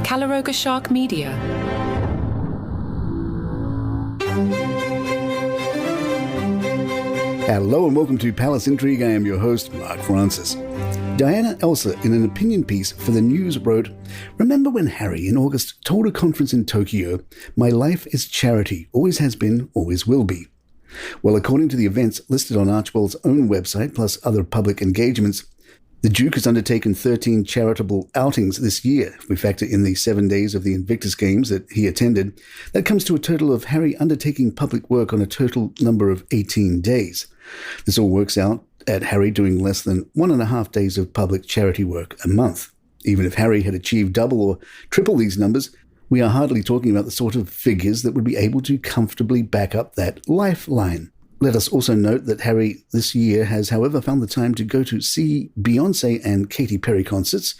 Calaroga Shark Media. Hello and welcome to Palace Intrigue. I am your host, Mark Francis. Diana Elsa, in an opinion piece for the News, wrote, "Remember when Harry in August told a conference in Tokyo, 'My life is charity, always has been, always will be.' Well, according to the events listed on Archwell's own website, plus other public engagements, the Duke has undertaken 13 charitable outings this year. If we factor in the 7 days of the Invictus Games that he attended, that comes to a total of Harry undertaking public work on a total number of 18 days. This all works out at Harry doing less than 1.5 days of public charity work a month. Even if Harry had achieved double or triple these numbers, we are hardly talking about the sort of figures that would be able to comfortably back up that lifeline. Let us also note that Harry this year has, however, found the time to go to see Beyoncé and Katy Perry concerts,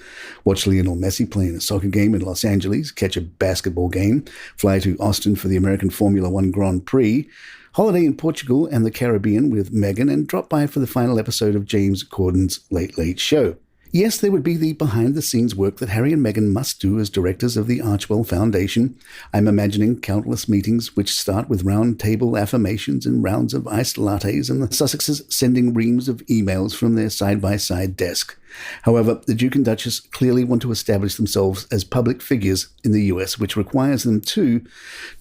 watch Lionel Messi play in a soccer game in Los Angeles, catch a basketball game, fly to Austin for the American Formula One Grand Prix, holiday in Portugal and the Caribbean with Meghan, and drop by for the final episode of James Corden's Late Late Show. Yes, there would be the behind-the-scenes work that Harry and Meghan must do as directors of the Archwell Foundation. I'm imagining countless meetings which start with round-table affirmations and rounds of iced lattes and the Sussexes sending reams of emails from their side-by-side desk. However, the Duke and Duchess clearly want to establish themselves as public figures in the US, which requires them to,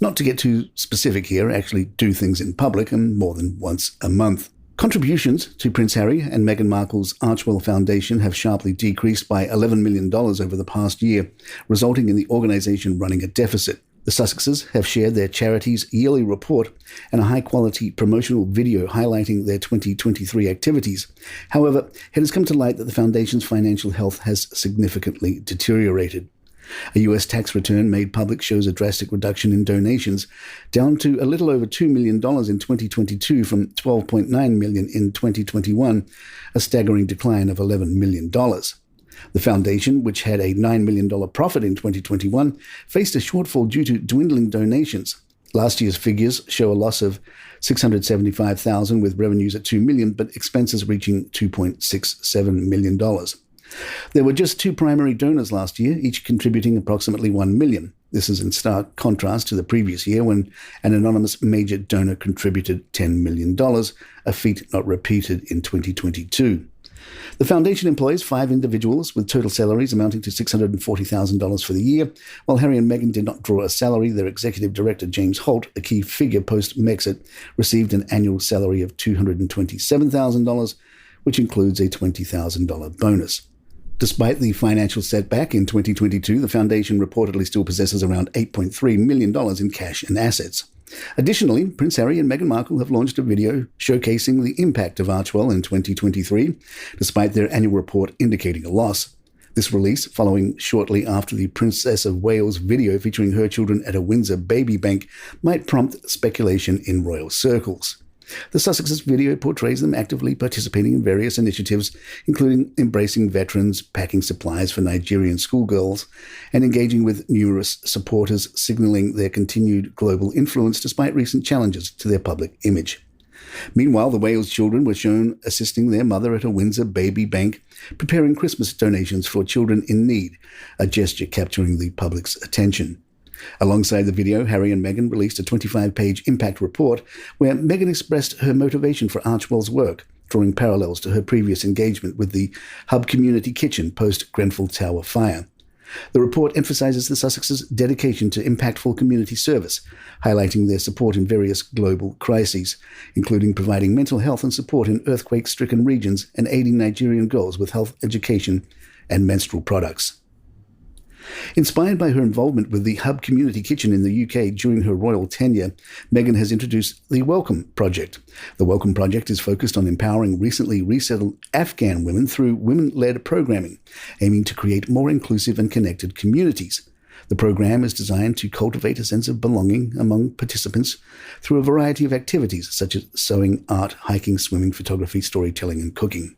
not to get too specific here, actually do things in public and more than once a month. Contributions to Prince Harry and Meghan Markle's Archwell Foundation have sharply decreased by $11 million over the past year, resulting in the organisation running a deficit. The Sussexes have shared their charity's yearly report and a high-quality promotional video highlighting their 2023 activities. However, it has come to light that the foundation's financial health has significantly deteriorated. A US tax return made public shows a drastic reduction in donations, down to a little over $2 million in 2022 from $12.9 million in 2021, a staggering decline of $11 million. The foundation, which had a $9 million profit in 2021, faced a shortfall due to dwindling donations. Last year's figures show a loss of $675,000 with revenues at $2 million, but expenses reaching $2.67 million. There were just 2 primary donors last year, each contributing approximately $1 million. This is in stark contrast to the previous year when an anonymous major donor contributed $10 million, a feat not repeated in 2022. The foundation employs 5 individuals with total salaries amounting to $640,000 for the year. While Harry and Meghan did not draw a salary, their executive director, James Holt, a key figure post-Megxit, received an annual salary of $227,000, which includes a $20,000 bonus. Despite the financial setback in 2022, the foundation reportedly still possesses around $8.3 million in cash and assets. Additionally, Prince Harry and Meghan Markle have launched a video showcasing the impact of Archwell in 2023, despite their annual report indicating a loss. This release, following shortly after the Princess of Wales video featuring her children at a Windsor baby bank, might prompt speculation in royal circles. The Sussexes video portrays them actively participating in various initiatives, including embracing veterans, packing supplies for Nigerian schoolgirls, and engaging with numerous supporters, signaling their continued global influence despite recent challenges to their public image. Meanwhile, the Wales children were shown assisting their mother at a Windsor baby bank, preparing Christmas donations for children in need, a gesture capturing the public's attention. Alongside the video, Harry and Meghan released a 25-page impact report where Meghan expressed her motivation for Archwell's work, drawing parallels to her previous engagement with the Hub Community Kitchen post-Grenfell Tower fire. The report emphasizes the Sussexes' dedication to impactful community service, highlighting their support in various global crises, including providing mental health and support in earthquake-stricken regions and aiding Nigerian girls with health education and menstrual products. Inspired by her involvement with the Hub Community Kitchen in the UK during her royal tenure, Meghan has introduced the Welcome Project. The Welcome Project is focused on empowering recently resettled Afghan women through women-led programming, aiming to create more inclusive and connected communities. The program is designed to cultivate a sense of belonging among participants through a variety of activities such as sewing, art, hiking, swimming, photography, storytelling, and cooking.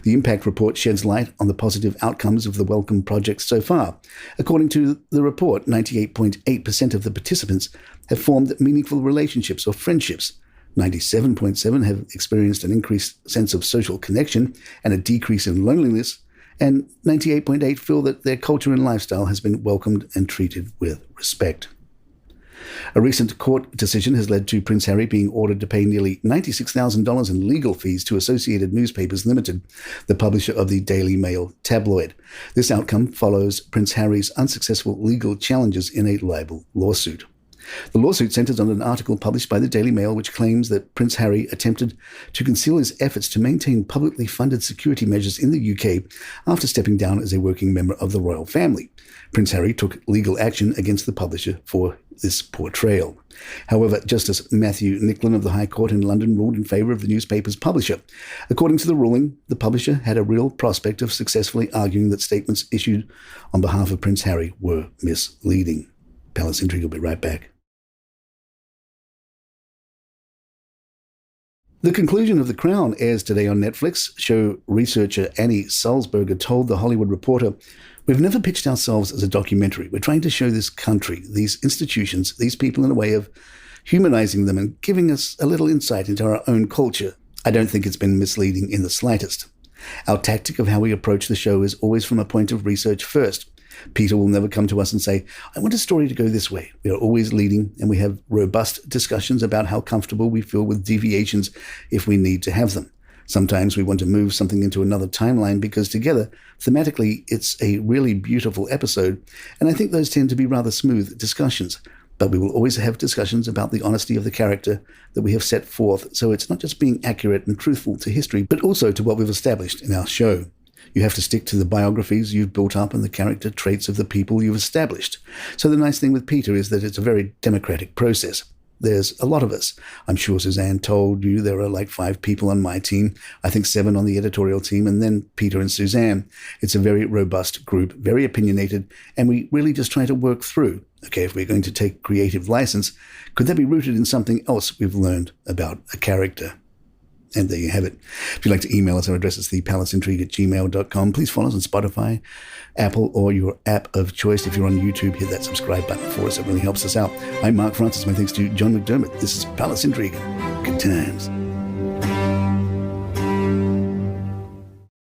The impact report sheds light on the positive outcomes of the Welcome Project so far. According to the report, 98.8% of the participants have formed meaningful relationships or friendships. 97.7% have experienced an increased sense of social connection and a decrease in loneliness, and 98.8 feel that their culture and lifestyle has been welcomed and treated with respect. A recent court decision has led to Prince Harry being ordered to pay nearly $96,000 in legal fees to Associated Newspapers Limited, the publisher of the Daily Mail tabloid. This outcome follows Prince Harry's unsuccessful legal challenges in a libel lawsuit. The lawsuit centers on an article published by the Daily Mail which claims that Prince Harry attempted to conceal his efforts to maintain publicly funded security measures in the UK after stepping down as a working member of the royal family. Prince Harry took legal action against the publisher for this portrayal. However, Justice Matthew Nicklin of the High Court in London ruled in favour of the newspaper's publisher. According to the ruling, the publisher had a real prospect of successfully arguing that statements issued on behalf of Prince Harry were misleading. Palace Intrigue will be right back. The conclusion of The Crown airs today on Netflix. Show researcher Annie Salzberger told The Hollywood Reporter, "We've never pitched ourselves as a documentary. We're trying to show this country, these institutions, these people in a way of humanizing them and giving us a little insight into our own culture. I don't think it's been misleading in the slightest. Our tactic of how we approach the show is always from a point of research first. Peter will never come to us and say, 'I want a story to go this way.' We are always leading, and we have robust discussions about how comfortable we feel with deviations if we need to have them. Sometimes we want to move something into another timeline because together, thematically, it's a really beautiful episode, and I think those tend to be rather smooth discussions. But we will always have discussions about the honesty of the character that we have set forth, so it's not just being accurate and truthful to history, but also to what we've established in our show. You have to stick to the biographies you've built up and the character traits of the people you've established. So the nice thing with Peter is that it's a very democratic process. There's a lot of us. I'm sure Suzanne told you there are like 5 people on my team, I think 7 on the editorial team, and then Peter and Suzanne. It's a very robust group, very opinionated, and we really just try to work through, okay, if we're going to take creative license, could that be rooted in something else we've learned about a character? And there you have it. If you'd like to email us, our address is thepalaceintrigue@gmail.com. Please follow us on Spotify, Apple, or your app of choice. If you're on YouTube, hit that subscribe button for us. It really helps us out. I'm Mark Francis. My thanks to John McDermott. This is Palace Intrigue. Good times.